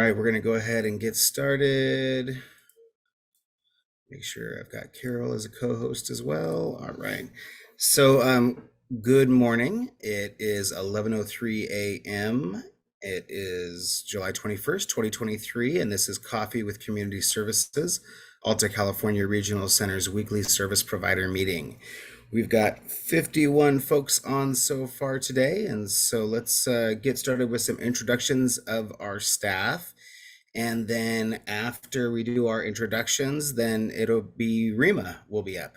right, we're going to go ahead and get started. Make sure I've got Carol as a co-host as well. All right. Good morning. It is 11:03 a.m. It is July 21st, 2023, and this is Coffee with Community Services, Alta California Regional Center's weekly service provider meeting. We've got 51 folks on so far today, and so let's get started with some introductions of our staff. And then after we do our introductions, then it'll be Rima will be up.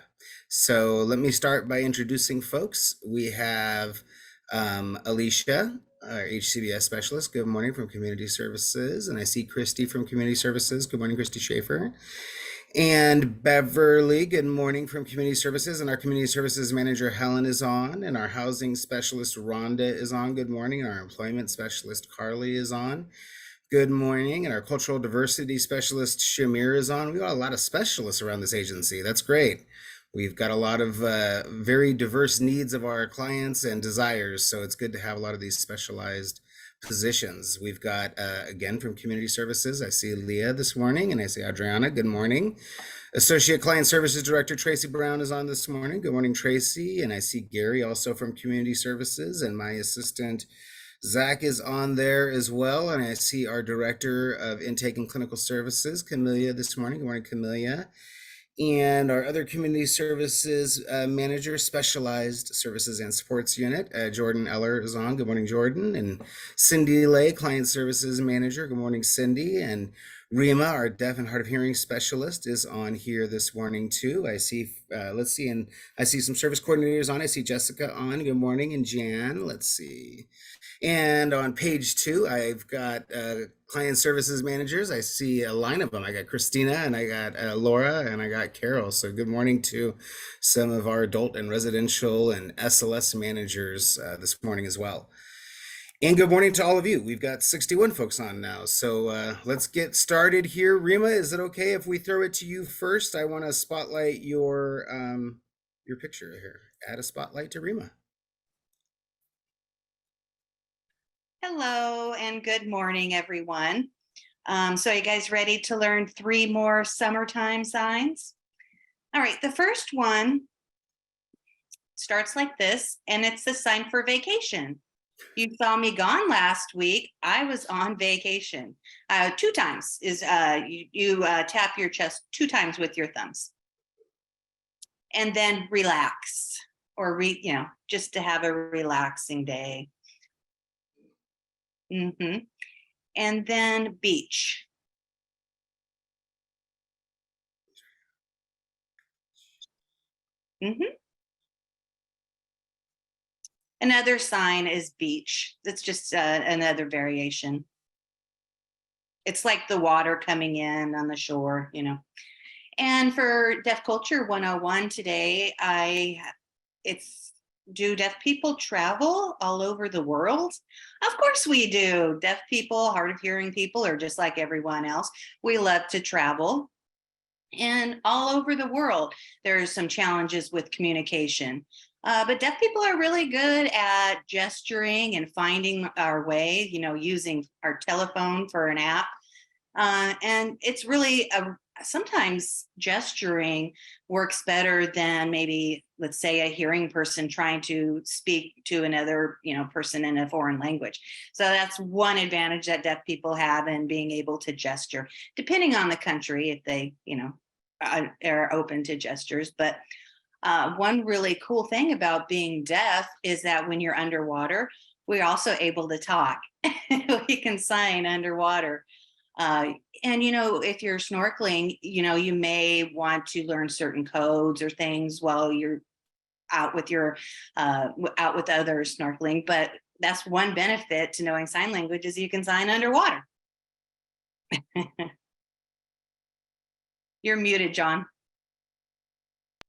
So let me start by introducing folks. We have Alicia, our HCBS specialist. Good morning from Community Services. And I see Christy from Community Services. Good morning, Christy Schaefer. And Beverly, good morning from Community Services. And our Community Services Manager, Helen, is on. And our Housing Specialist, Rhonda, is on. Good morning. And our Employment Specialist, Carly, is on. Good morning. And our Cultural Diversity Specialist, Shamir, is on. We've got a lot of specialists around this agency. That's great. We've got a lot of very diverse needs of our clients and desires. So it's good to have a lot of these specialized positions. We've got, again, from Community Services, I see Leah this morning, and I see Adriana. Good morning. Associate Client Services Director Tracy Brown is on this morning. Good morning, Tracy. And I see Gary also from Community Services, and my assistant Zach is on there as well. And I see our Director of Intake and Clinical Services, Camelia, this morning. Good morning, Camelia. And our other community services manager, specialized services and supports unit, Jordan Eller, is on. Good morning, Jordan. And Cindy Lay, client services manager. Good morning, Cindy. And Rima, our deaf and hard of hearing specialist, is on here this morning too. I see, let's see, and I see some service coordinators on. I see Jessica on. Good morning, and Jan. Let's see. And on page 2, I've got client services managers. I see a line of them. I got Christina, and I got Laura, and I got Carol. So good morning to some of our adult and residential and SLS managers this morning as well. And good morning to all of you. We've got 61 folks on now. So let's get started here. Rima, is it okay if we throw it to you first? I want to spotlight your picture here. Add a spotlight to Rima. Hello and good morning, everyone. So are you guys ready to learn 3 more summertime signs? All right, the first one starts like this, and it's the sign for vacation. You saw me gone last week. I was on vacation. 2 times is you tap your chest 2 times with your thumbs. And then relax, or just to have a relaxing day. And then beach. Another sign is beach. That's just another variation. It's like the water coming in on the shore, And for Deaf Culture 101 today, do deaf people travel all over the world? Of course we do. Deaf people, hard of hearing people are just like everyone else. We love to travel. And all over the world, there's some challenges with communication. But deaf people are really good at gesturing and finding our way, using our telephone for an app. And it's really sometimes gesturing works better than maybe, let's say, a hearing person trying to speak to another, person in a foreign language. So that's one advantage that deaf people have in being able to gesture, depending on the country, if they, are open to gestures. But one really cool thing about being deaf is that when you're underwater, we're also able to talk. We can sign underwater. And, if you're snorkeling, you may want to learn certain codes or things while you're out with others snorkeling. But that's one benefit to knowing sign language is you can sign underwater. You're muted, John.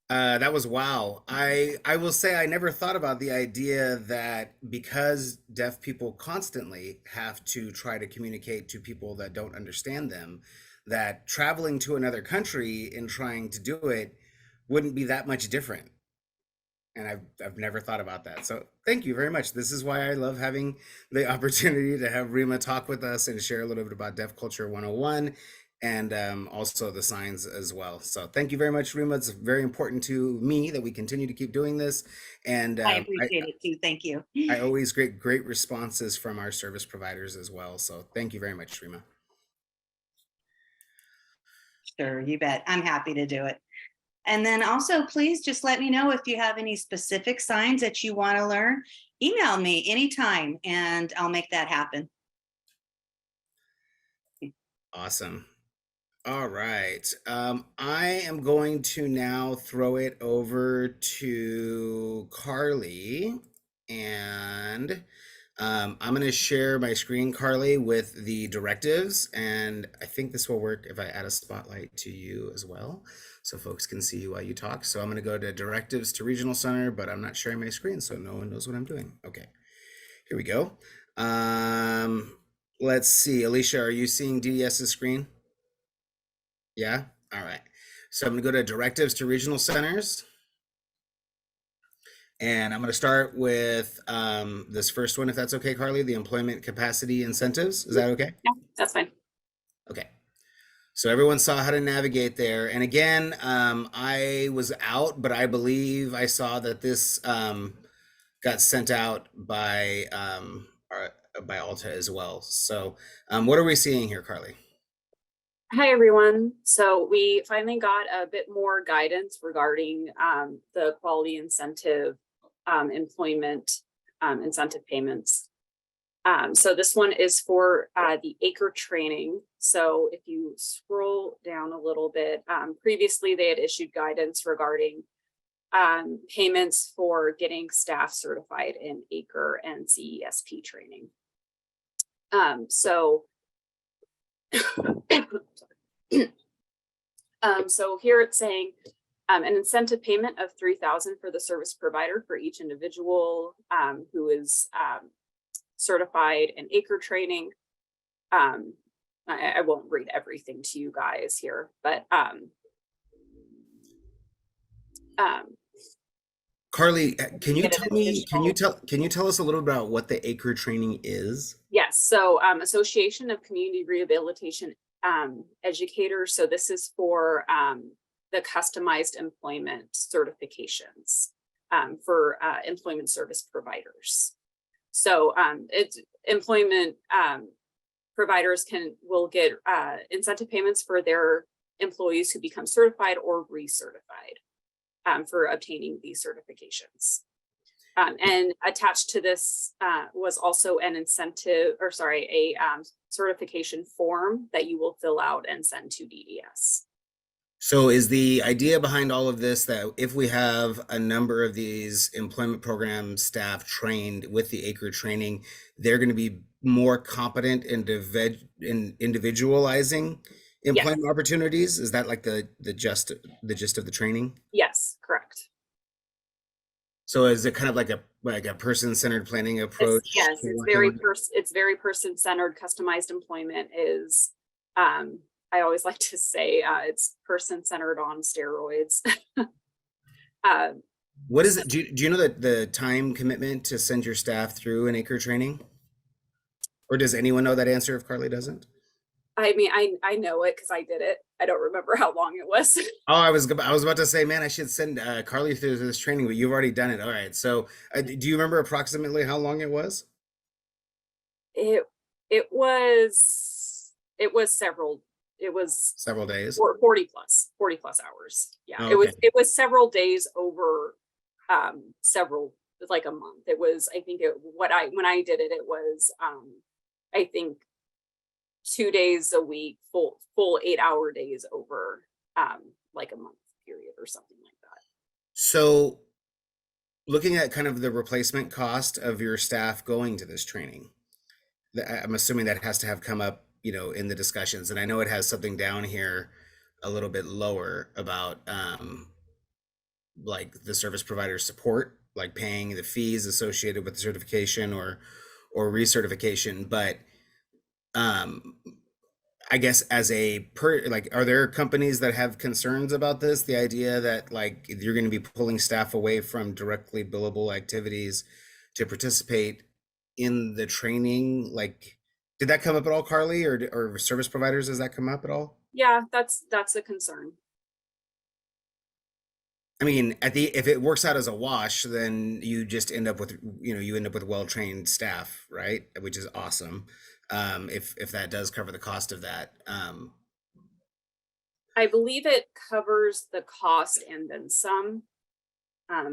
That was wow. I will say I never thought about the idea that because deaf people constantly have to try to communicate to people that don't understand them, that traveling to another country and trying to do it wouldn't be that much different. And I've never thought about that. So thank you very much. This is why I love having the opportunity to have Rima talk with us and share a little bit about Deaf Culture 101 and also the signs as well. So thank you very much, Rima. It's very important to me that we continue to keep doing this. And I appreciate it too. Thank you. I always get great responses from our service providers as well. So thank you very much, Rima. Sure, you bet. I'm happy to do it. And then also, please just let me know if you have any specific signs that you want to learn. Email me anytime and I'll make that happen. Awesome. All right. I am going to now throw it over to Carly, and I'm going to share my screen, Carly, with the directives. And I think this will work if I add a spotlight to you as well, so folks can see you while you talk. So I'm going to go to directives to regional center, but I'm not sharing my screen, so no one knows what I'm doing. Okay, here we go. Let's see. Alicia, are you seeing DDS's screen? Yeah. All right. So I'm going to go to directives to regional centers. And I'm going to start with this first one, if that's okay, Carly, the employment capacity incentives. Is that okay? Yeah, that's fine. Okay. So everyone saw how to navigate there. And again, I was out, but I believe I saw that this got sent out by Alta as well. So what are we seeing here, Carly? Hi, everyone. So we finally got a bit more guidance regarding the quality incentive employment incentive payments. So this one is for the ACRE training. So if you scroll down a little bit, previously they had issued guidance regarding payments for getting staff certified in ACRE and CESP training. So here it's saying an incentive payment of $3,000 for the service provider for each individual who is certified in ACRE training. I won't read everything to you guys here, but Carly, can you tell us a little about what the ACRE training is? Yes. So Association of Community Rehabilitation Educators. So this is for the customized employment certifications for employment service providers. So it's employment providers will get incentive payments for their employees who become certified or recertified for obtaining these certifications. And attached to this was also an incentive, or sorry, a certification form that you will fill out and send to DDS. So is the idea behind all of this that if we have a number of these employment program staff trained with the ACRE training, they're going to be more competent in individualizing employment opportunities? Is that like the gist of the training? Yes, correct. So is it kind of like a person-centered planning approach? Yes, it's very person-centered. Customized employment is I always like to say it's person-centered on steroids. What is it? Do you know that the time commitment to send your staff through an ACRE training? Or does anyone know that answer if Carly doesn't? I mean, I know it because I did it. I don't remember how long it was. Oh, I was about to say, man, I should send Carly through this training, but you've already done it. All right. So do you remember approximately how long it was? It was several days, 40 plus hours. Yeah. Oh, okay. It was several days over like a month. It was, I think when I did it, it was I think 2 days a week, full 8-hour days over like a month period or something like that. So looking at kind of the replacement cost of your staff going to this training, I'm assuming that has to have come up, in the discussions. And I know it has something down here a little bit lower about like the service provider support, like paying the fees associated with the certification or recertification. But I guess as like, are there companies that have concerns about this? The idea that like you're going to be pulling staff away from directly billable activities to participate in the training. Like, did that come up at all, Carly, or service providers? Does that come up at all? Yeah, that's a concern. I mean, if it works out as a wash, then you just end up with, you end up with well-trained staff, right? Which is awesome. If that does cover the cost of that. I believe it covers the cost and then some. I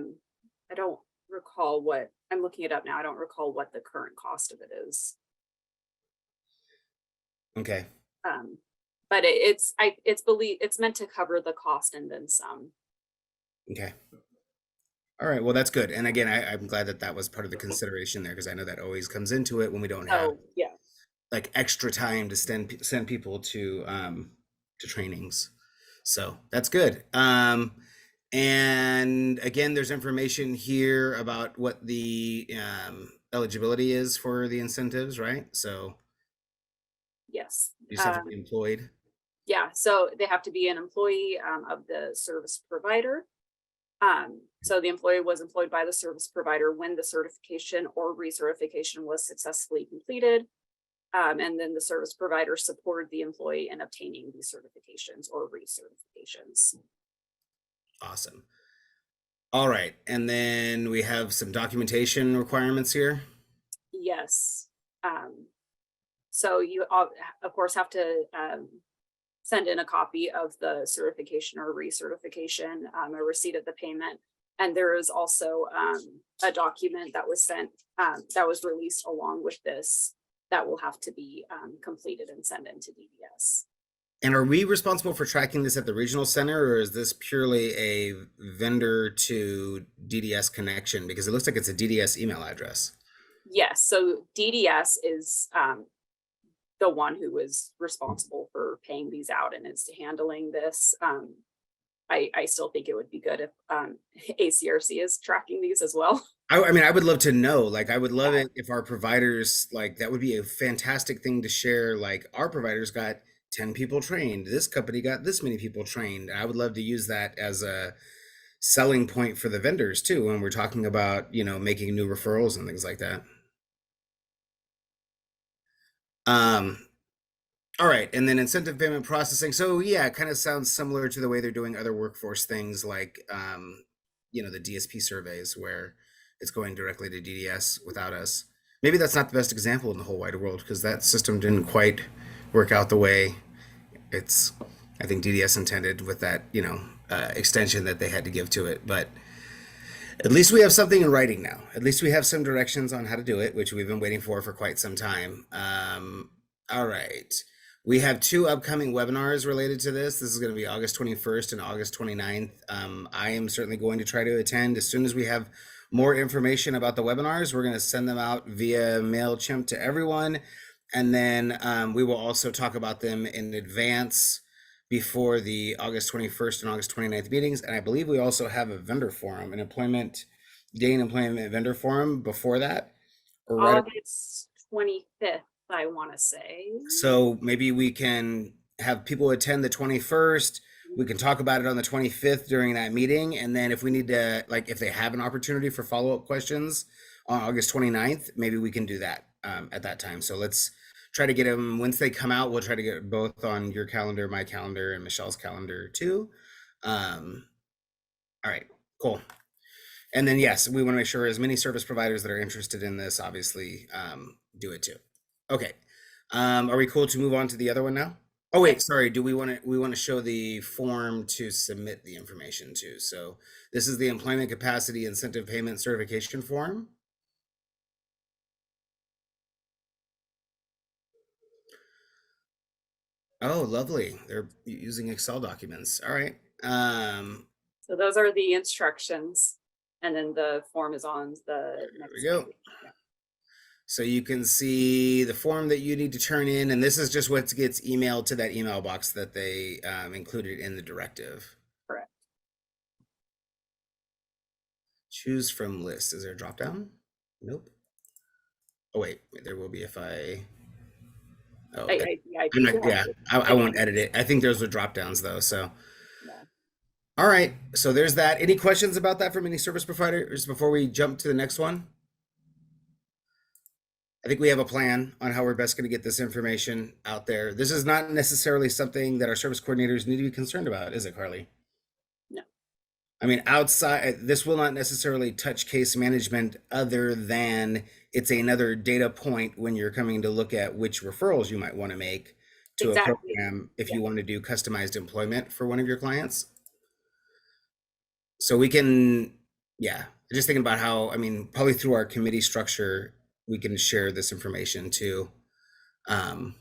don't recall what, I'm looking it up now. I don't recall what the current cost of it is. Okay. But it's meant to cover the cost and then some. Okay. All right. Well, that's good. And again, I'm glad that that was part of the consideration there, because I know that always comes into it when we don't have Oh, yeah. like extra time to send people to trainings. So that's good. And again, there's information here about what the eligibility is for the incentives, right? So Yes. you just have to be employed. Yeah, so they have to be an employee of the service provider. So the employee was employed by the service provider when the certification or recertification was successfully completed. And then the service provider supported the employee in obtaining these certifications or recertifications. Awesome. All right. And then we have some documentation requirements here. Yes. So you of course have to send in a copy of the certification or recertification, a receipt of the payment. And there is also a document that was sent, that was released along with this, that will have to be completed and sent into DDS. And are we responsible for tracking this at the regional center, or is this purely a vendor to DDS connection? Because it looks like it's a DDS email address. Yes, so DDS is the one who is responsible for paying these out and is handling this. I still think it would be good if ACRC is tracking these as well. I mean, I would love to know, like, I would love it if our providers, like, that would be a fantastic thing to share. Like, our providers got 10 people trained. This company got this many people trained. I would love to use that as a selling point for the vendors too, when we're talking about, making new referrals and things like that. All right, and then incentive payment processing. So yeah, it kind of sounds similar to the way they're doing other workforce things, like the DSP surveys, where it's going directly to DDS without us. Maybe that's not the best example in the whole wide world, because that system didn't quite work out the way I think DDS intended with that, extension that they had to give to it. But at least we have something in writing now. At least we have some directions on how to do it, which we've been waiting for quite some time. All right. We have 2 upcoming webinars related to this. This is going to be August 21st and August 29th. I am certainly going to try to attend. As soon as we have more information about the webinars, we're going to send them out via MailChimp to everyone. And then we will also talk about them in advance before the August 21st and August 29th meetings. And I believe we also have a vendor forum, an employment vendor forum before that. Or right August 25th, I want to say. So maybe we can have people attend the 21st. We can talk about it on the 25th during that meeting. And then if we need to, like, if they have an opportunity for follow-up questions on August 29th, maybe we can do that at that time. So let's try to get them, once they come out, we'll try to get both on your calendar, my calendar, and Michelle's calendar too. All right, cool. And then, yes, we want to make sure as many service providers that are interested in this, obviously, do it too. Okay. Are we cool to move on to the other one now? Oh wait, sorry. Do we want to show the form to submit the information to? So this is the employment capacity incentive payment certification form. Oh, lovely. They're using Excel documents. All right. So those are the instructions, and then the form is on the next we go. page. Yeah. So you can see the form that you need to turn in, and this is just what gets emailed to that email box that they included in the directive. Correct. Choose from list. Is there a drop down? Nope. Oh wait, there will be if I Oh, I I'm do not, have yeah, to. I won't edit it. I think those are drop downs though. So, Yeah. all right. So there's that. Any questions about that from any service providers before we jump to the next one? I think we have a plan on how we're best going to get this information out there. This is not necessarily something that our service coordinators need to be concerned about, is it, Carly? No. I mean, outside, this will not necessarily touch case management other than it's another data point when you're coming to look at which referrals you might want to make to a Exactly. program if Yeah. you want to do customized employment for one of your clients. So we can, yeah, just thinking about how, I mean, probably through our committee structure, we can share this information too. Um,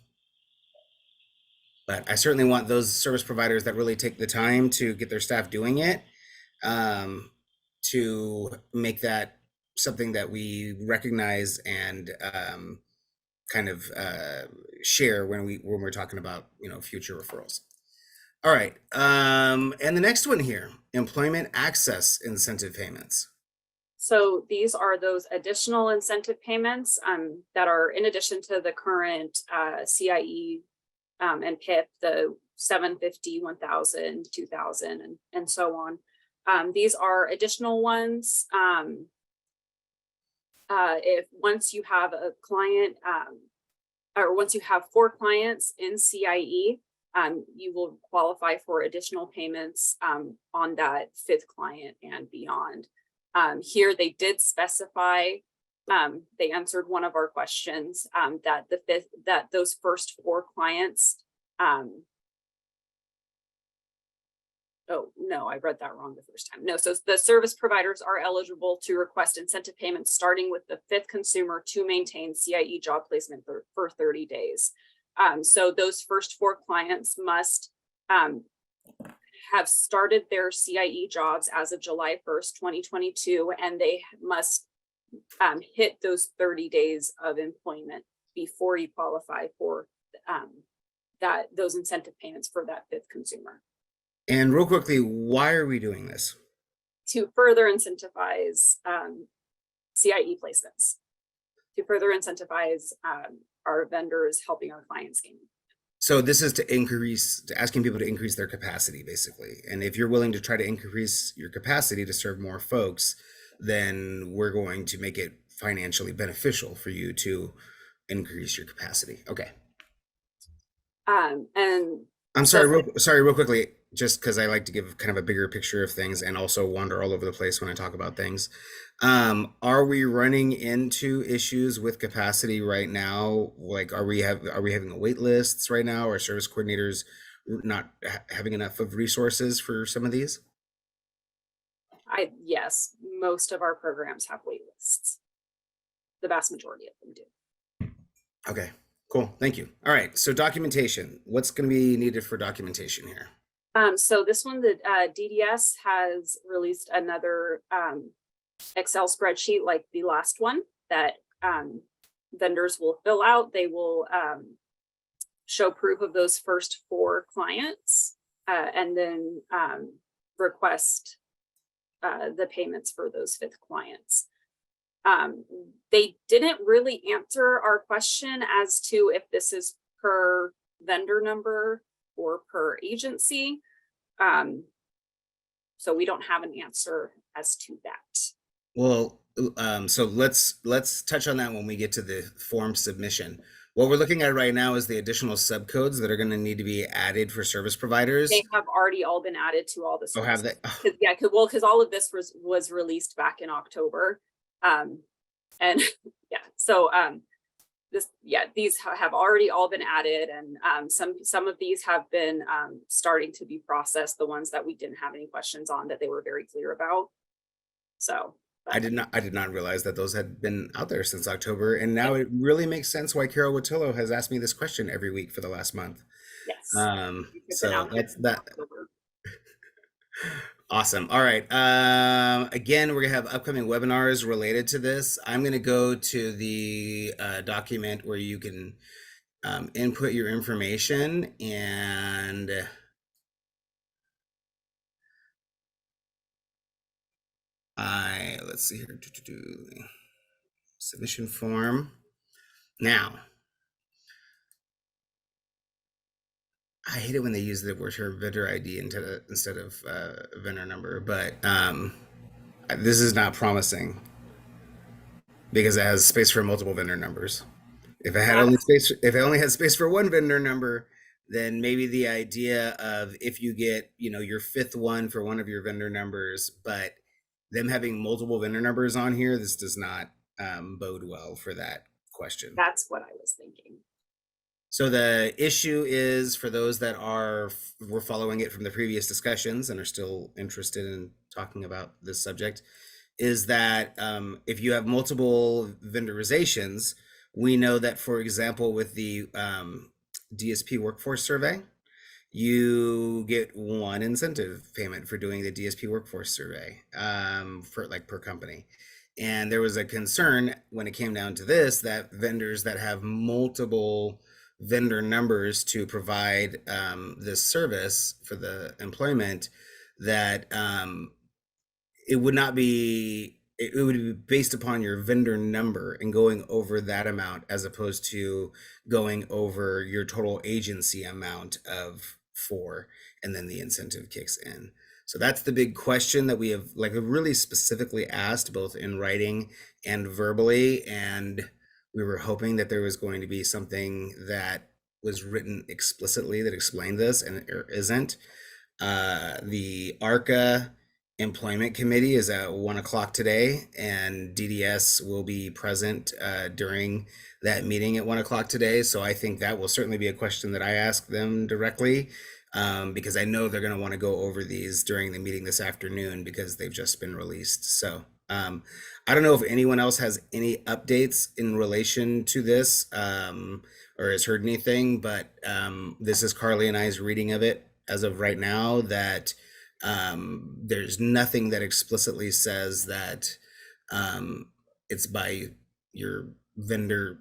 but I certainly want those service providers that really take the time to get their staff doing it, um, to make that something that we recognize and kind of share when we're talking about future referrals. All right, and the next one here, employment access incentive payments. So these are those additional incentive payments that are in addition to the current CIE and PIP, the 750, 1000, 2000, and so on. These are additional ones. If once you have a client, or once you have 4 clients in CIE, you will qualify for additional payments on that 5th client and beyond. Here they did specify, they answered one of our questions, that those first 4 clients, oh, no, I read that wrong the first time. No, so the service providers are eligible to request incentive payments starting with the 5th consumer to maintain CIE job placement for 30 days. So those first 4 clients must have started their CIE jobs as of July 1st, 2022, and they must hit those 30 days of employment before you qualify for those incentive payments for that 5th consumer. And real quickly, why are we doing this? To further incentivize CIE placements, to further incentivize our vendors helping our clients gain. So this is to asking people to increase their capacity, basically. And if you're willing to try to increase your capacity to serve more folks, then we're going to make it financially beneficial for you to increase your capacity. Okay. And I'm sorry, real quickly, just because I like to give kind of a bigger picture of things and also wander all over the place when I talk about things. Are we running into issues with capacity right now? Like, are we having wait lists right now? Or service coordinators not having enough of resources for some of these? Yes, most of our programs have wait lists. The vast majority of them do. Okay, cool. Thank you. All right. So documentation. What's going to be needed for documentation here? So this one, the DDS has released another Excel spreadsheet like the last one that vendors will fill out. They will show proof of those first 4 clients and then request the payments for those 5th clients. They didn't really answer our question as to if this is per vendor number or per agency. So we don't have an answer as to that. Well, so let's touch on that when we get to the form submission. What we're looking at right now is the additional subcodes that are going to need to be added for service providers. They have already all been added to all the Oh, have they? Yeah, because all of this was released back in October. And yeah, so these have already all been added, and some of these have been starting to be processed, the ones that we didn't have any questions on that they were very clear about. So I did not realize that those had been out there since October, and now it really makes sense why Carol Watillo has asked me this question every week for the last month. yes, So that's that. October. Awesome. All right. Again, we're gonna have upcoming webinars related to this. I'm gonna go to the document where you can input your information, and let's see here. Submission form. Now, I hate it when they use the word vendor ID instead of vendor number, but this is not promising because it has space for multiple vendor numbers. That's If it only had space for one vendor number, then maybe the idea of if you get, your fifth one for one of your vendor numbers, but them having multiple vendor numbers on here, this does not bode well for that question. that's what I was thinking. So the issue is for those that were following it from the previous discussions and are still interested in talking about this subject, is that if you have multiple vendorizations, we know that, for example, with the DSP workforce survey, you get one incentive payment for doing the DSP workforce survey for like per company. And there was a concern when it came down to this that vendors that have multiple vendor numbers to provide this service for the employment, that it would not be it would be based upon your vendor number and going over that amount as opposed to going over your total agency amount of four, and then the incentive kicks in. So that's the big question that we have like really specifically asked both in writing and verbally, and we were hoping that there was going to be something that was written explicitly that explained this, and there isn't. The ARCA Employment Committee is at 1 o'clock today, and DDS will be present during that meeting at 1 o'clock today. So I think that will certainly be a question that I ask them directly, because I know they're going to want to go over these during the meeting this afternoon because they've just been released. So I don't know if anyone else has any updates in relation to this or has heard anything, but this is Carly and I's reading of it as of right now, that there's nothing that explicitly says that it's by your vendor,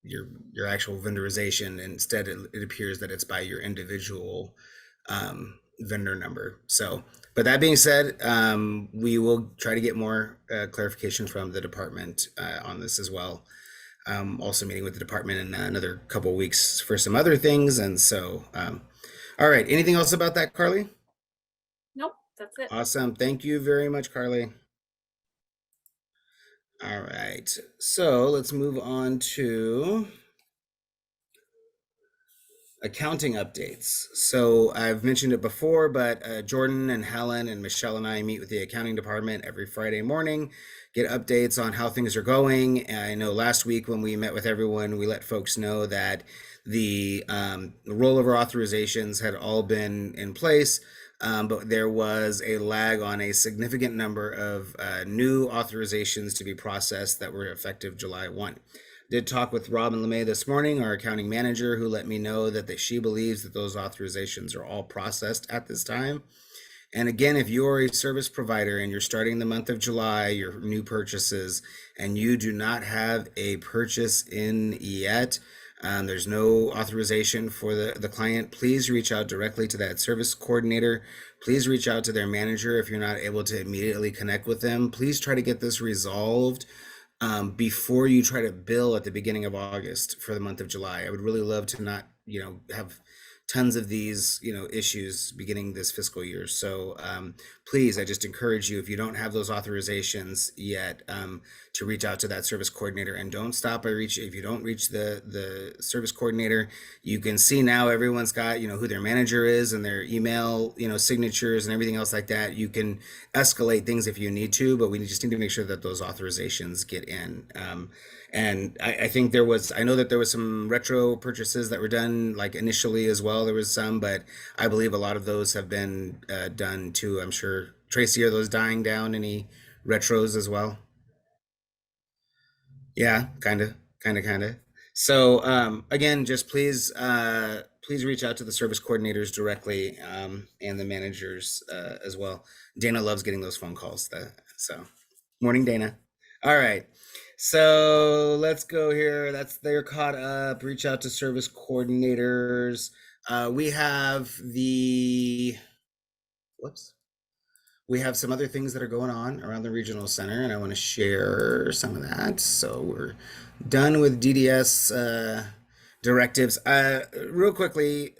your actual vendorization. Instead, it appears that it's by your individual vendor number. So, but that being said, we will try to get more clarification from the department on this as well. Also meeting with the department in another couple of weeks for some other things. And so, all right, anything else about that, Carly? Nope, that's it. Awesome. Thank you very much, Carly. All right. So let's move on to accounting updates. So I've mentioned it before, but Jordan and Helen and Michelle and I meet with the accounting department every Friday morning, get updates on how things are going. And I know last week when we met with everyone, we let folks know that the rollover authorizations had all been in place. But there was a lag on a significant number of new authorizations to be processed that were effective July 1. Did talk with Robin LeMay this morning, our accounting manager, who let me know that she believes that those authorizations are all processed at this time. And again, if you're a service provider and you're starting the month of July, your new purchases, and you do not have a purchase in yet, there's no authorization for the client, please reach out directly to that service coordinator. Please reach out to their manager if you're not able to immediately connect with them. Please try to get this resolved before you try to bill at the beginning of August for the month of July. I would really love to not, have tons of these, issues beginning this fiscal year. So please, I just encourage you, if you don't have those authorizations yet, to reach out to that service coordinator, and don't stop by if you don't reach the service coordinator, you can see now everyone's got, who their manager is and their email, signatures and everything else like that. You can escalate things if you need to, but we just need to make sure that those authorizations get in. And I think I know that there was some retro purchases that were done like initially as well. There was some, but I believe a lot of those have been done too. I'm sure. Tracy, are those dying down? Any retros as well? Yeah, kind of. So again, just please reach out to the service coordinators directly, and the managers as well. Dana loves getting those phone calls. So morning, Dana. All right. So let's go here. They're caught up. Reach out to service coordinators. We have whoops. We have some other things that are going on around the regional center, and I want to share some of that. So we're done with DDS directives. Real quickly,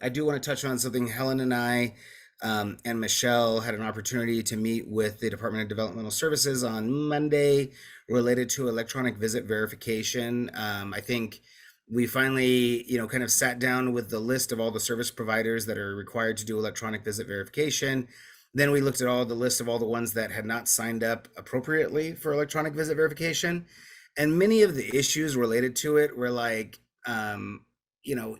I do want to touch on something. Helen and I and Michelle had an opportunity to meet with the Department of Developmental Services on Monday related to electronic visit verification. I think we finally, kind of sat down with the list of all the service providers that are required to do electronic visit verification. Then we looked at all the list of all the ones that had not signed up appropriately for electronic visit verification. And many of the issues related to it were like,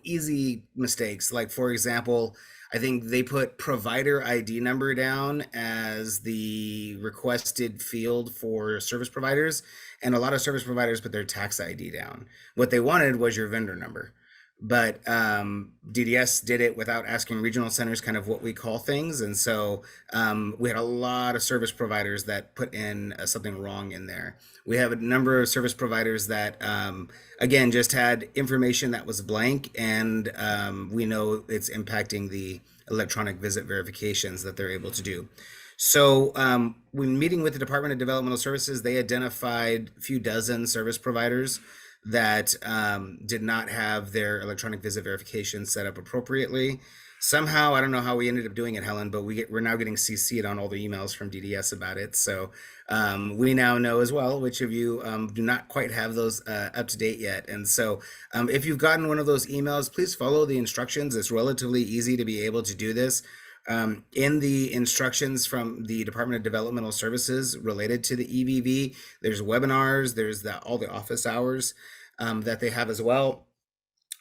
easy mistakes. Like, for example, I think they put provider ID number down as the requested field for service providers, and a lot of service providers put their tax ID down. What they wanted was your vendor number. But DDS did it without asking regional centers kind of what we call things. And so we had a lot of service providers that put in something wrong in there. We have a number of service providers that, again, just had information that was blank, and we know it's impacting the electronic visit verifications that they're able to do. So when meeting with the Department of Developmental Services, they identified a few dozen service providers that did not have their electronic visit verification set up appropriately. Somehow, I don't know how we ended up doing it, Helen, but we're now getting CC'd on all the emails from DDS about it. So we now know as well which of you do not quite have those up to date yet. And so if you've gotten one of those emails, please follow the instructions. It's relatively easy to be able to do this. In the instructions from the Department of Developmental Services related to the EVV, there's webinars, there's all the office hours that they have as well.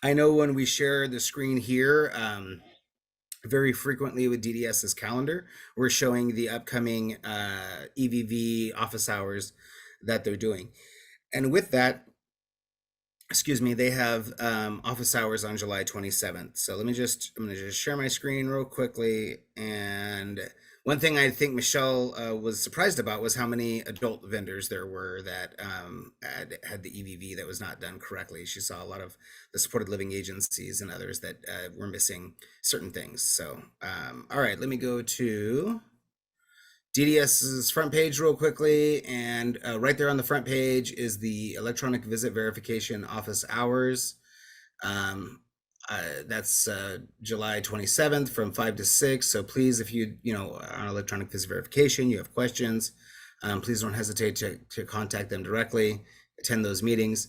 I know when we share the screen here, very frequently with DDS's calendar, we're showing the upcoming EVV office hours that they're doing. And with that, they have office hours on July 27th. So I'm going to just share my screen real quickly. And one thing I think Michelle was surprised about was how many adult vendors there were that had the EVV that was not done correctly. She saw a lot of the supported living agencies and others that were missing certain things. So, all right, let me go to DDS's front page real quickly, and right there on the front page is the electronic visit verification office hours. That's July 27th from 5 to 6. So please, if you on electronic visit verification, you have questions, please don't hesitate to contact them directly, attend those meetings.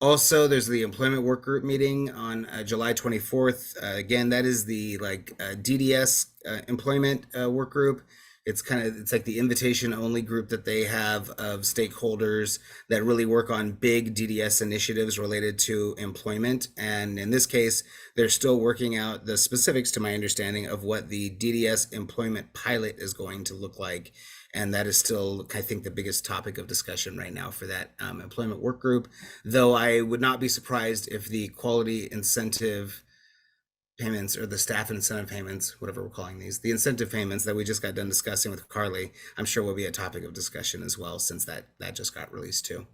Also, there's the employment work group meeting on July 24th. Again, that is the DDS employment work group. It's like the invitation only group that they have of stakeholders that really work on big DDS initiatives related to employment. And in this case, they're still working out the specifics, to my understanding, of what the DDS employment pilot is going to look like. And that is still, I think, the biggest topic of discussion right now for that employment work group. Though I would not be surprised if the quality incentive payments, or the staff incentive payments, whatever we're calling these, the incentive payments that we just got done discussing with Carly, I'm sure will be a topic of discussion as well, since that just got released too.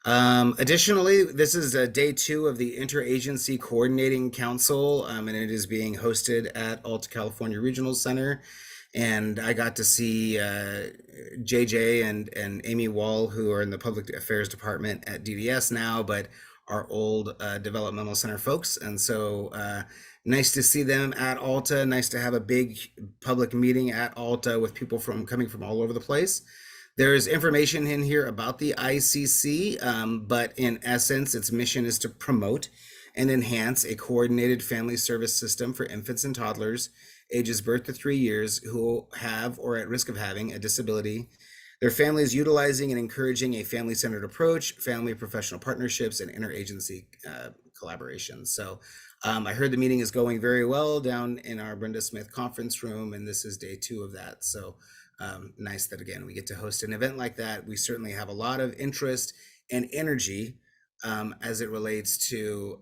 Additionally, this is day 2 of the Interagency Coordinating Council, and it is being hosted at Alta California Regional Center. And I got to see JJ and Amy Wall, who are in the Public Affairs Department at DDS now, but are old developmental center folks. And so nice to see them at Alta. Nice to have a big public meeting at Alta with people coming from all over the place. There's information in here about the ICC, but in essence, its mission is to promote and enhance a coordinated family service system for infants and toddlers ages birth to 3 years who have or are at risk of having a disability. Their families utilizing and encouraging a family-centered approach, family professional partnerships, and interagency collaboration. So I heard the meeting is going very well down in our Brenda Smith conference room, and this is day 2 of that. So nice that, again, we get to host an event like that. We certainly have a lot of interest and energy as it relates to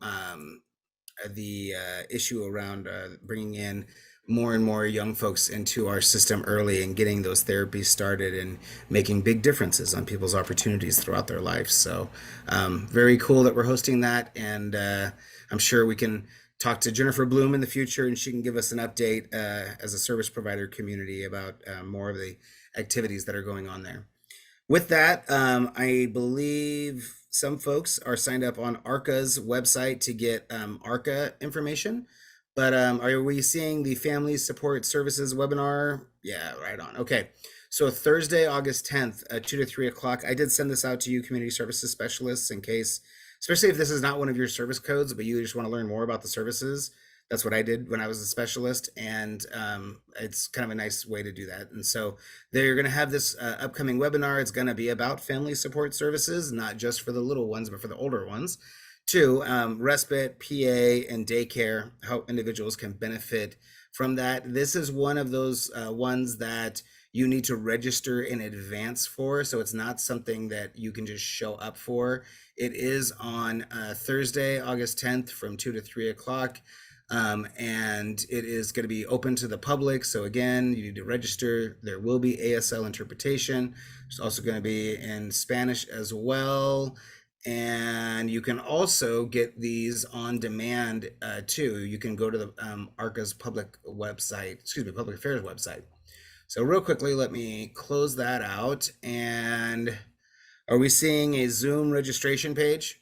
the issue around bringing in more and more young folks into our system early and getting those therapies started and making big differences on people's opportunities throughout their life. So very cool that we're hosting that. And I'm sure we can talk to Jennifer Bloom in the future, and she can give us an update as a service provider community about more of the activities that are going on there. With that, I believe some folks are signed up on ARCA's website to get ARCA information. But are we seeing the Family Support Services webinar? Yeah, right on. Okay. So Thursday, August 10th, 2 to 3 o'clock. I did send this out to you, community services specialists, in case, especially if this is not one of your service codes, but you just want to learn more about the services. That's what I did when I was a specialist, and it's kind of a nice way to do that. And so they're going to have this upcoming webinar. It's going to be about family support services, not just for the little ones, but for the older ones. Two, respite, PA, and daycare, how individuals can benefit from that. This is one of those ones that you need to register in advance for. So it's not something that you can just show up for. It is on Thursday, August 10th from 2 to 3 o'clock. And it is going to be open to the public. So again, you need to register. There will be ASL interpretation. It's also going to be in Spanish as well. And you can also get these on demand too. You can go to the ARCA's public website, public affairs website. So real quickly, let me close that out. And are we seeing a Zoom registration page?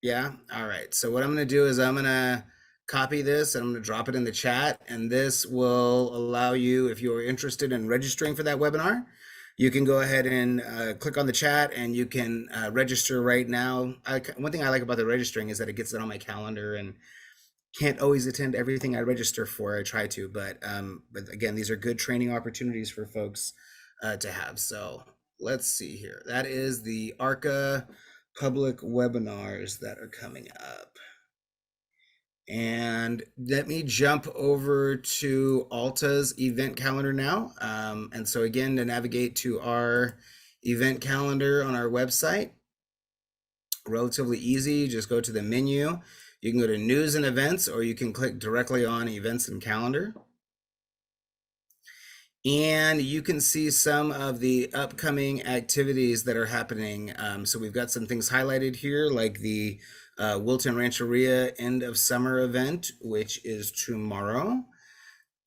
Yeah. All right. So what I'm going to do is I'm going to copy this and I'm going to drop it in the chat. And this will allow you, if you're interested in registering for that webinar, you can go ahead and click on the chat and you can register right now. One thing I like about the registering is that it gets it on my calendar, and can't always attend everything I register for. I try to, but again, these are good training opportunities for folks to have. So let's see here. That is the ARCA public webinars that are coming up. And let me jump over to Alta's event calendar now. And so again, to navigate to our event calendar on our website, relatively easy. Just go to the menu. You can go to news and events, or you can click directly on events and calendar. And you can see some of the upcoming activities that are happening. So we've got some things highlighted here, like the Wilton Rancheria end of summer event, which is tomorrow.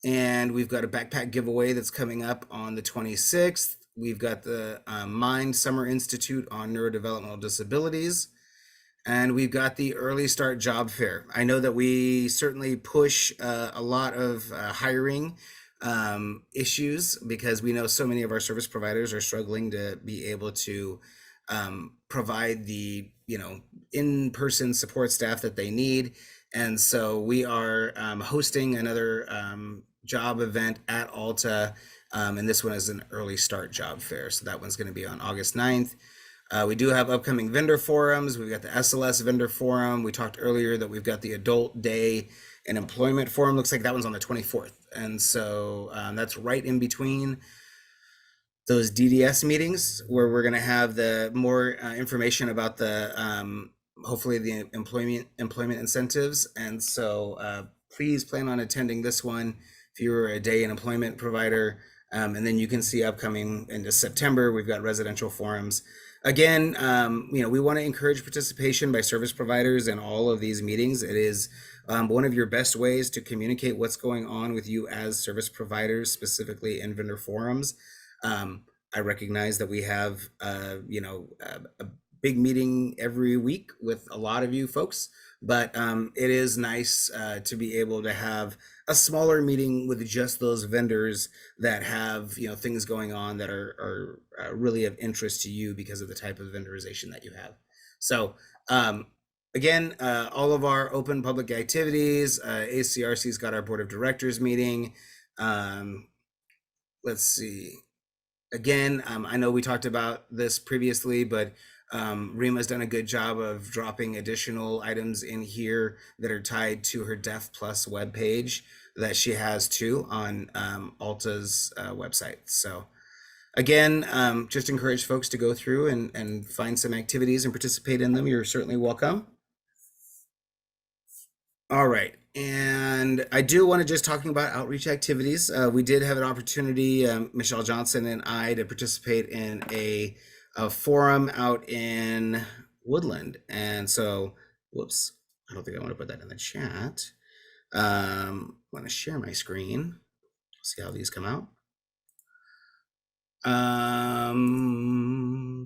And we've got a backpack giveaway that's coming up on the 26th. We've got the Mind Summer Institute on neurodevelopmental disabilities. And we've got the Early Start Job Fair. I know that we certainly push a lot of hiring issues, because we know so many of our service providers are struggling to be able to provide the in-person support staff that they need. And so we are hosting another job event at Alta, and this one is an Early Start Job Fair. So that one's going to be on August 9th. We do have upcoming vendor forums. We've got the SLS vendor forum. We talked earlier that we've got the Adult Day and Employment Forum. Looks like that one's on the 24th. And so that's right in between those DDS meetings, where we're going to have the more information about the hopefully the employment incentives. And so please plan on attending this one if you're a day and employment provider. And then you can see upcoming into September, we've got residential forums. Again, we want to encourage participation by service providers in all of these meetings. It is one of your best ways to communicate what's going on with you as service providers, specifically in vendor forums. I recognize that we have, a big meeting every week with a lot of you folks, but it is nice to be able to have a smaller meeting with just those vendors that have things going on that are really of interest to you because of the type of vendorization that you have. So again, all of our open public activities, ACRC's got our board of directors meeting. Let's see. Again, I know we talked about this previously, but Rima's done a good job of dropping additional items in here that are tied to her Deaf Plus webpage that she has too on Alta's website. So again, just encourage folks to go through and find some activities and participate in them. You're certainly welcome. All right. And I do want to just talking about outreach activities. We did have an opportunity, Michelle Johnson and I, to participate in a forum out in Woodland. And so, whoops, I don't think I want to put that in the chat. I want to share my screen. See how these come out.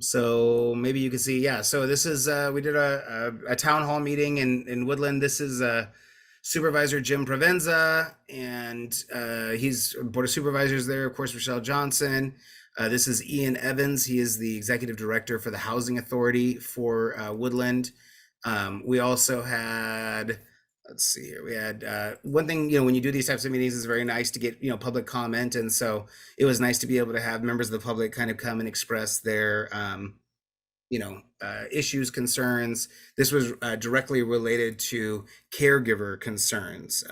So maybe you can see, yeah. So this is we did a town hall meeting in Woodland. This is Supervisor Jim Provenza, and he's Board of Supervisors there. Of course, Michelle Johnson. This is Ian Evans. He is the Executive Director for the Housing Authority for Woodland. We also had, let's see here, we had one thing, when you do these types of meetings, it's very nice to get, public comment. And so it was nice to be able to have members of the public kind of come and express their, issues, concerns. This was directly related to caregiver concerns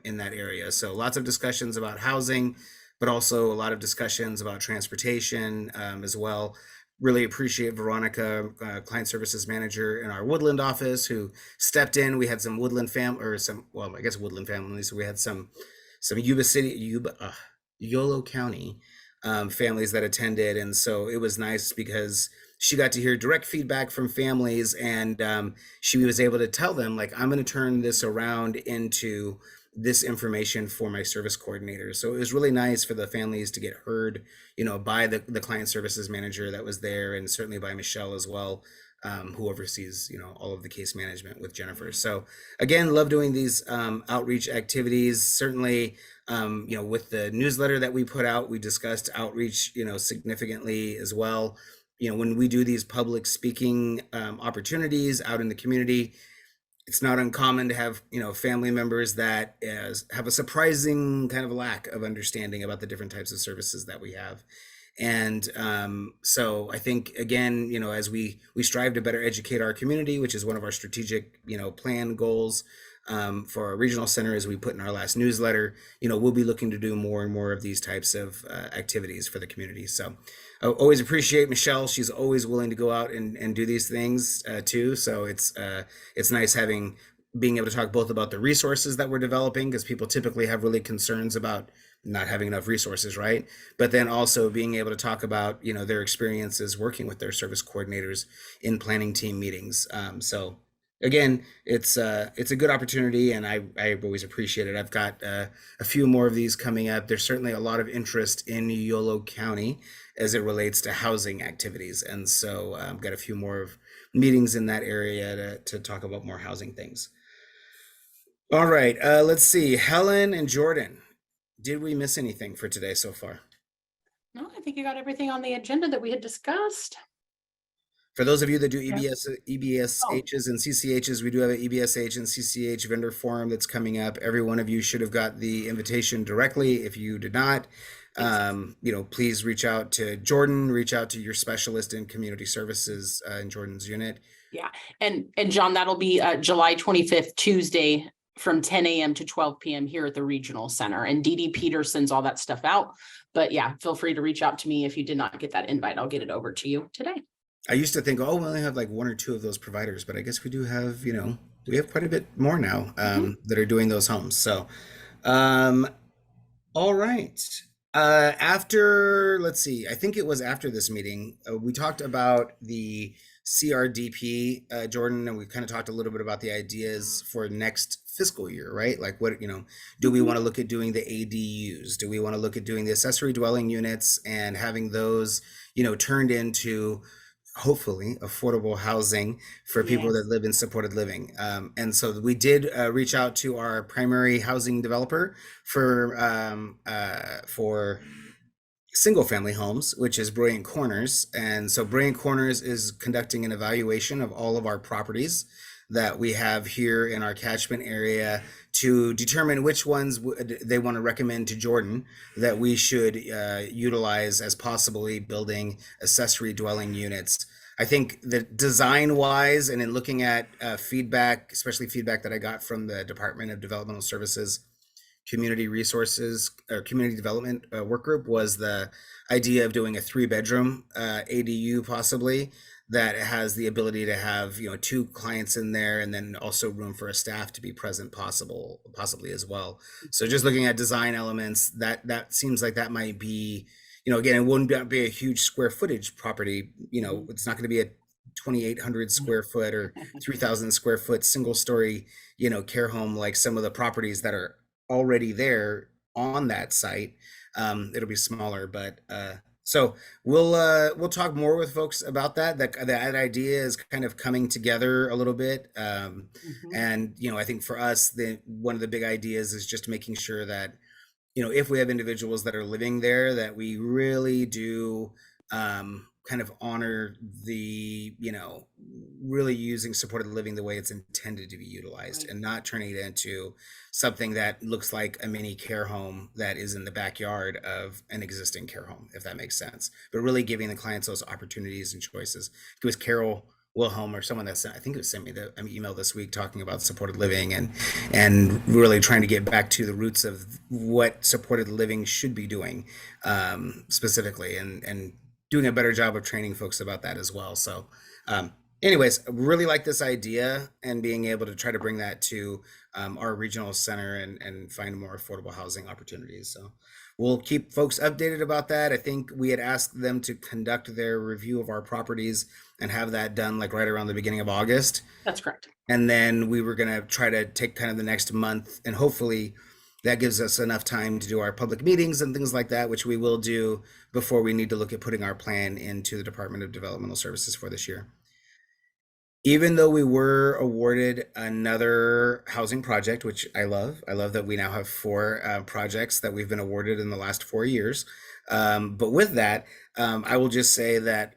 in that area. So lots of discussions about housing, but also a lot of discussions about transportation as well. Really appreciate Veronica, client services manager in our Woodland office, who stepped in. We had some Woodland I guess Woodland families. So we had some Yolo County families that attended, and so it was nice because she got to hear direct feedback from families, and she was able to tell them, like, I'm going to turn this around into this information for my service coordinators. So it was really nice for the families to get heard, by the client services manager that was there, and certainly by Michelle as well, who oversees, all of the case management with Jennifer. So again, love doing these outreach activities. Certainly, with the newsletter that we put out, we discussed outreach, significantly as well. When we do these public speaking opportunities out in the community, it's not uncommon to have, family members that have a surprising kind of lack of understanding about the different types of services that we have. And so I think, again, as we strive to better educate our community, which is one of our strategic, plan goals for our regional center, as we put in our last newsletter, we'll be looking to do more and more of these types of activities for the community. So I always appreciate Michelle. She's always willing to go out and do these things too. So it's nice being able to talk both about the resources that we're developing, because people typically have really concerns about not having enough resources, right? But then also being able to talk about, their experiences working with their service coordinators in planning team meetings. So again, it's a good opportunity, and I always appreciate it. I've got a few more of these coming up. There's certainly a lot of interest in Yolo County as it relates to housing activities, and so I've got a few more of meetings in that area to talk about more housing things. All right, let's see. Helen and Jordan, did we miss anything for today so far? No, I think you got everything on the agenda that we had discussed. For those of you that do Yeah. EBSHs and CCHs, we do have an EBSH and CCH vendor forum that's coming up. Every one of you should have got the invitation directly. If you did not, please reach out to Jordan, reach out to your specialist in community services in Jordan's unit. Yeah, and John, that'll be July 25th, Tuesday, from 10 a.m. to 12 p.m. here at the regional center. And Dee Dee Peter sends all that stuff out. But yeah, feel free to reach out to me if you did not get that invite. I'll get it over to you today. I used to think, we only have like one or two of those providers, but I guess we do have, we have quite a bit more now that are doing those homes. So, all right. Let's see, I think it was after this meeting, we talked about the CRDP, Jordan, and we kind of talked a little bit about the ideas for next fiscal year, right? Like what, do we want to look at doing the ADUs? Do we want to look at doing the accessory dwelling units and having those, turned into hopefully affordable housing for people that live in supported living. And so we did reach out to our primary housing developer for single family homes, which is Brilliant Corners. And so Brilliant Corners is conducting an evaluation of all of our properties that we have here in our catchment area to determine which ones they want to recommend to Jordan that we should utilize as possibly building accessory dwelling units. I think that design wise, and in looking at feedback, especially feedback that I got from the Department of Developmental Services Community Resources or Community Development Work Group, was the idea of doing a 3-bedroom ADU possibly, that has the ability to have, 2 clients in there, and then also room for a staff to be present possibly as well. So just looking at design elements, that seems like that might be, again, it wouldn't be a huge square footage property. It's not going to be a 2,800 square foot or 3,000 square foot single story, care home like some of the properties that are already there on that site. It'll be smaller, but So we'll talk more with folks about that. That idea is kind of coming together a little bit. Mhm. And I think for us, the one of the big ideas is just making sure that if we have individuals that are living there, that we really do kind of honor the, really using supported living the way it's intended to be utilized Right. and not turning it into something that looks like a mini care home that is in the backyard of an existing care home, if that makes sense. But really giving the clients those opportunities and choices. It was Carol Wilhelm or someone that sent, I think it was sent me the email this week talking about supported living and really trying to get back to the roots of what supported living should be doing specifically, and doing a better job of training folks about that as well. So um, anyways, I really like this idea and being able to try to bring that to our regional center and find more affordable housing opportunities. So we'll keep folks updated about that. I think we had asked them to conduct their review of our properties and have that done like right around the beginning of August. That's correct. And then we were going to try to take kind of the next month, and hopefully that gives us enough time to do our public meetings and things like that, which we will do before we need to look at putting our plan into the Department of Developmental Services for this year. Even though we were awarded another housing project, which I love that we now have 4 projects that we've been awarded in the last 4 years. But with that, I will just say that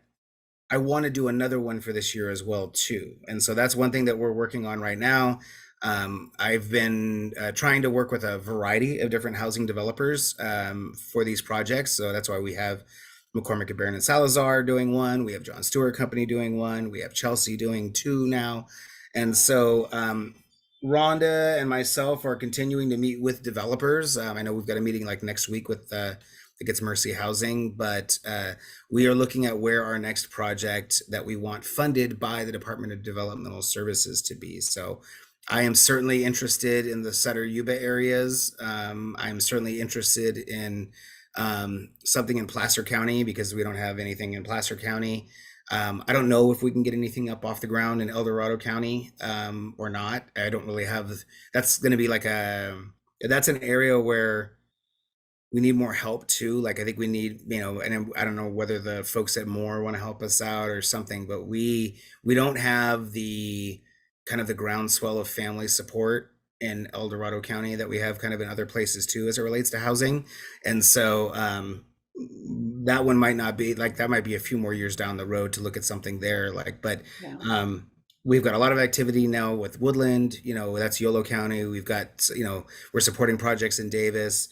I want to do another one for this year as well too. And so that's one thing that we're working on right now. I've been trying to work with a variety of different housing developers for these projects. So that's why we have McCormick and Barron and Salazar doing one. We have John Stewart Company doing one. We have Chelsea doing 2 now. And so Rhonda and myself are continuing to meet with developers. I know we've got a meeting like next week with I think it's Mercy Housing, but we are looking at where our next project that we want funded by the Department of Developmental Services to be. So I am certainly interested in the Sutter Yuba areas. I'm certainly interested in something in Placer County because we don't have anything in Placer County. I don't know if we can get anything up off the ground in El Dorado County or not. I don't really have, that's going to be like that's an area where we need more help too. Like I think we need, and I don't know whether the folks at Moore want to help us out or something, but we don't have the kind of the groundswell of family support in El Dorado County that we have kind of in other places too, as it relates to housing. And so that one might not be like, that might be a few more years down the road to look at something there. Like, but Yeah. we've got a lot of activity now with Woodland, that's Yolo County. We've got, we're supporting projects in Davis.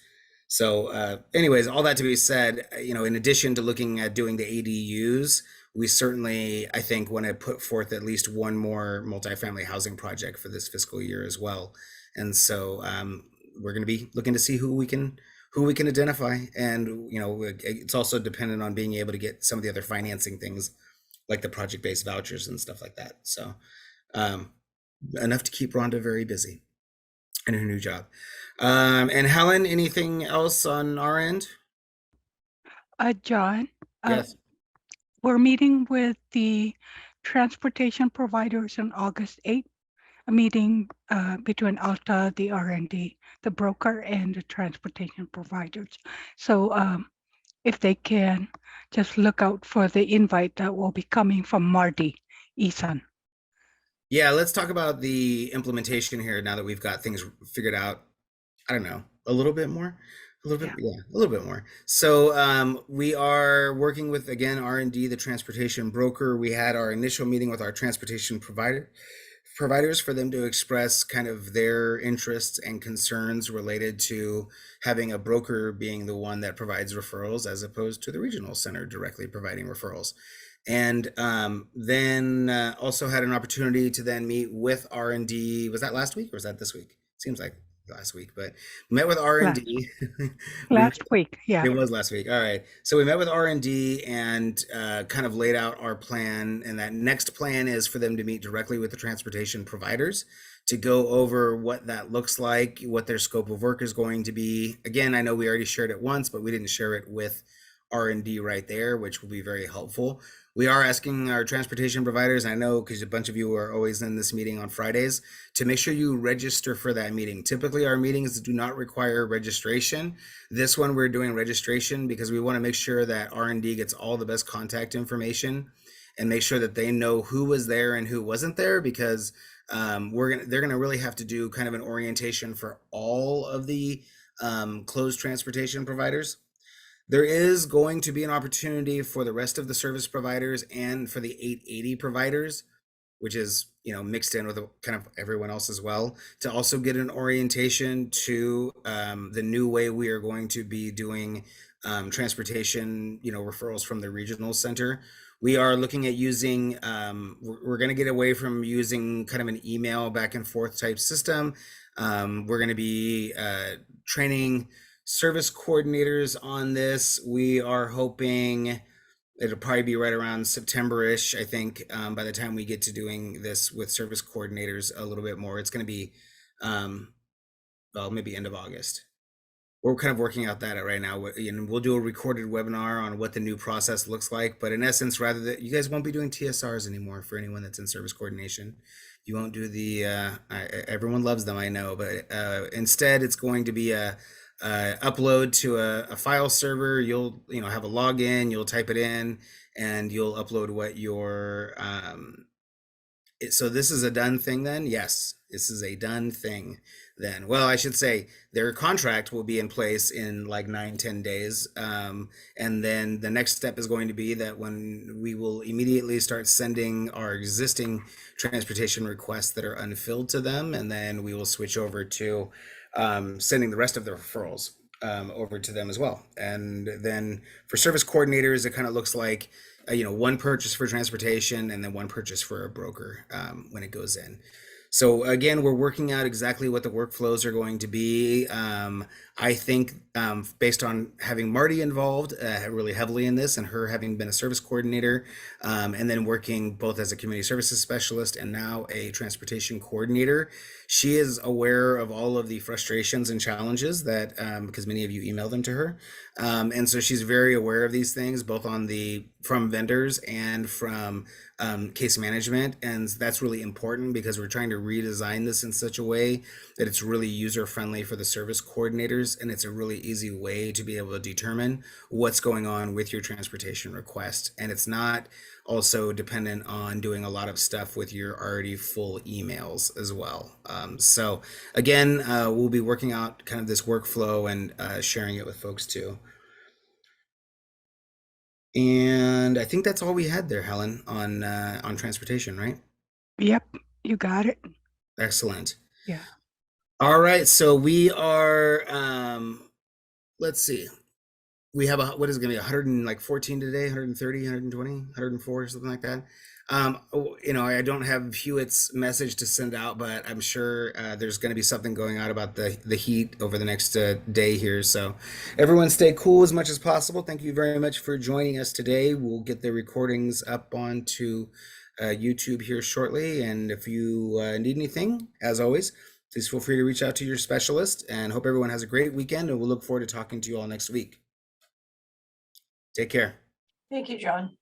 So anyways, all that to be said, in addition to looking at doing the ADUs, we certainly, I think, want to put forth at least one more multifamily housing project for this fiscal year as well. And so we're going to be looking to see who we can identify. And, it's also dependent on being able to get some of the other financing things like the project-based vouchers and stuff like that. So enough to keep Rhonda very busy in her new job. And Helen, anything else on our end? John, Yes. we're meeting with the transportation providers on August 8th, a meeting between Alta, the R&D, the broker, and the transportation providers. So if they can, just look out for the invite that will be coming from Marty Eason. Yeah, let's talk about the implementation here now that we've got things figured out. I don't know, a little bit more, a little bit, yeah, a little bit more. So we are working with, again, R&D, the transportation broker. We had our initial meeting with our transportation providers for them to express kind of their interests and concerns related to having a broker being the one that provides referrals as opposed to the regional center directly providing referrals. And then also had an opportunity to then meet with R&D. Was that last week or was that this week? Seems like last week, but met with R&D. Last week, yeah. It was last week. All right. So we met with R&D and kind of laid out our plan. And that next plan is for them to meet directly with the transportation providers to go over what that looks like, what their scope of work is going to be. Again, I know we already shared it once, but we didn't share it with R&D right there, which will be very helpful. We are asking our transportation providers, I know because a bunch of you are always in this meeting on Fridays, to make sure you register for that meeting. Typically, our meetings do not require registration. This one, we're doing registration because we want to make sure that R&D gets all the best contact information and make sure that they know who was there and who wasn't there, because they're gonna really have to do kind of an orientation for all of the closed transportation providers. There is going to be an opportunity for the rest of the service providers and for the 880 providers, which is, you know, mixed in with kind of everyone else as well, to also get an orientation to the new way we are going to be doing transportation, you know, referrals from the regional center. We are looking at using, we're going to get away from using kind of an email back and forth type system. We're going to be training service coordinators on this. We are hoping it'll probably be right around September-ish, I think, by the time we get to doing this with service coordinators a little bit more. It's going to be, well, maybe end of August. We're kind of working out that right now. And we'll do a recorded webinar on what the new process looks like. But in essence, rather that you guys won't be doing TSRs anymore for anyone that's in service coordination. You won't do the, everyone loves them, I know, but instead it's going to be a upload to a file server. You'll have a login, you'll type it in, and you'll upload what your so this is a done thing then? Yes, this is a done thing then. Well, I should say their contract will be in place in like 9-10 days, and then the next step is going to be that when we will immediately start sending our existing transportation requests that are unfilled to them, and then we will switch over to sending the rest of the referrals over to them as well. And then for service coordinators, it kind of looks like one purchase for transportation and then one purchase for a broker when it goes in. So again, we're working out exactly what the workflows are going to be. I think based on having Marty involved really heavily in this, and her having been a service coordinator, and then working both as a community services specialist and now a transportation coordinator, she is aware of all of the frustrations and challenges that, because many of you email them to her. And so she's very aware of these things, both from vendors and from case management. And that's really important because we're trying to redesign this in such a way that it's really user friendly for the service coordinators. And it's a really easy way to be able to determine what's going on with your transportation request. And it's not also dependent on doing a lot of stuff with your already full emails as well. So again, we'll be working out kind of this workflow and sharing it with folks too. And I think that's all we had there, Helen, on transportation, right? Yep, you got it. Excellent. Yeah. All right, so we are, let's see. We have what is it going to be 114 today, 130, 120, 104, something like that. I don't have Hewitt's message to send out, but I'm sure there's going to be something going out about the heat over the next day here. So everyone stay cool as much as possible. Thank you very much for joining us today. We'll get the recordings up onto YouTube here shortly. And if you need anything, as always, please feel free to reach out to your specialist, and hope everyone has a great weekend. And we'll look forward to talking to you all next week. Take care. Thank you, John.